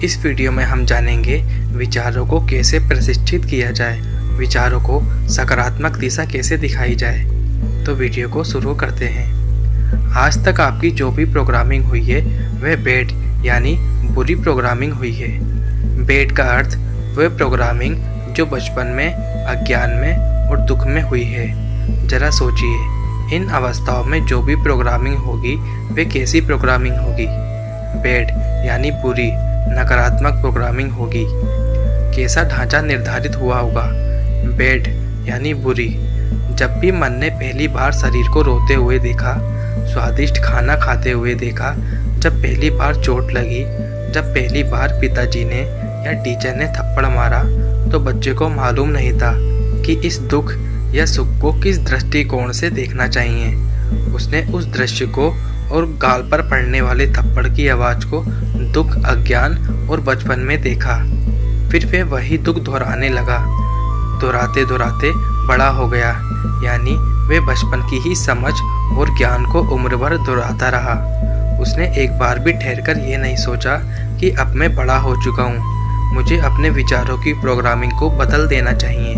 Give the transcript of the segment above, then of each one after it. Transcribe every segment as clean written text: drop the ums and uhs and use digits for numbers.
इस वीडियो में हम जानेंगे विचारों को कैसे प्रशिक्षित किया जाए, विचारों को सकारात्मक दिशा कैसे दिखाई जाए। तो वीडियो को शुरू करते हैं। आज तक आपकी जो भी प्रोग्रामिंग हुई है वह बैड यानी बुरी प्रोग्रामिंग हुई है। बैड का अर्थ वह प्रोग्रामिंग जो बचपन में, अज्ञान में और दुख में हुई है। जरा सोचिए, इन अवस्थाओं में जो भी प्रोग्रामिंग होगी वह कैसी प्रोग्रामिंग होगी। बैड यानी बुरी, नकारात्मक प्रोग्रामिंग होगी। कैसा ढांचा निर्धारित हुआ होगा। बैड यानी बुरी, जब भी मन ने पहली बार शरीर को रोते हुए देखा, स्वादिष्ट खाना खाते हुए देखा, जब पहली बार चोट लगी, जब पहली बार पिताजी ने या टीचर ने थप्पड़ मारा, तो बच्चे को मालूम नहीं था कि इस दुख या सुख को किस दृष्टिकोण से देखना चाहिए। उसने उस दृश्य को और गाल पर पड़ने वाले थप्पड़ की आवाज़ को दुख, अज्ञान और बचपन में देखा। फिर वह वही दुख दोहराने लगा। दोहराते दोहराते बड़ा हो गया, यानी वह बचपन की ही समझ और ज्ञान को उम्र भर दोहराता रहा। उसने एक बार भी ठहरकर यह नहीं सोचा कि अब मैं बड़ा हो चुका हूँ, मुझे अपने विचारों की प्रोग्रामिंग को बदल देना चाहिए।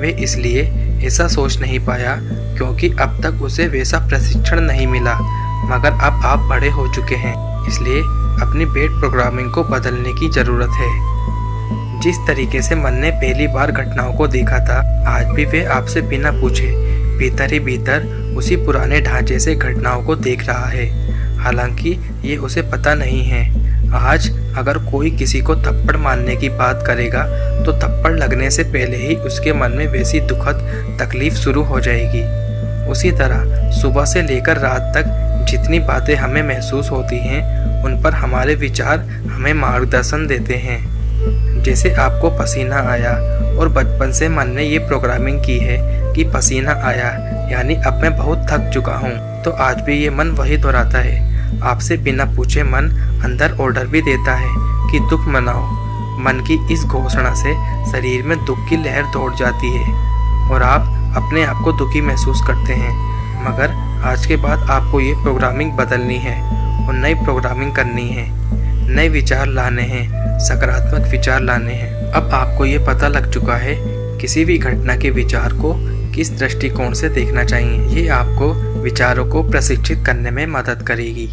वह इसलिए ऐसा सोच नहीं पाया क्योंकि अब तक उसे वैसा प्रशिक्षण नहीं मिला। मगर अब आप बड़े हो चुके हैं, इसलिए अपनी बैड प्रोग्रामिंग को बदलने की ज़रूरत है। जिस तरीके से मन ने पहली बार घटनाओं को देखा था, आज भी वे आपसे बिना पूछे भीतर ही भीतर उसी पुराने ढांचे से घटनाओं को देख रहा है। हालांकि ये उसे पता नहीं है। आज अगर कोई किसी को थप्पड़ मारने की बात करेगा तो थप्पड़ लगने से पहले ही उसके मन में वैसी दुखद तकलीफ शुरू हो जाएगी। उसी तरह सुबह से लेकर रात तक जितनी बातें हमें महसूस होती हैं, उन पर हमारे विचार हमें मार्गदर्शन देते हैं। जैसे आपको पसीना आया और बचपन से मन ने ये प्रोग्रामिंग की है कि पसीना आया यानी अब मैं बहुत थक चुका हूँ, तो आज भी ये मन वही दोहराता है। आपसे बिना पूछे मन अंदर ऑर्डर भी देता है कि दुख मनाओ। मन की इस घोषणा से शरीर में दुख की लहर दौड़ जाती है और आप अपने आप को दुखी महसूस करते हैं। मगर आज के बाद आपको ये प्रोग्रामिंग बदलनी है और नई प्रोग्रामिंग करनी है, नए विचार लाने हैं, सकारात्मक विचार लाने हैं। अब आपको ये पता लग चुका है किसी भी घटना के विचार को किस दृष्टिकोण से देखना चाहिए। ये आपको विचारों को प्रशिक्षित करने में मदद करेगी।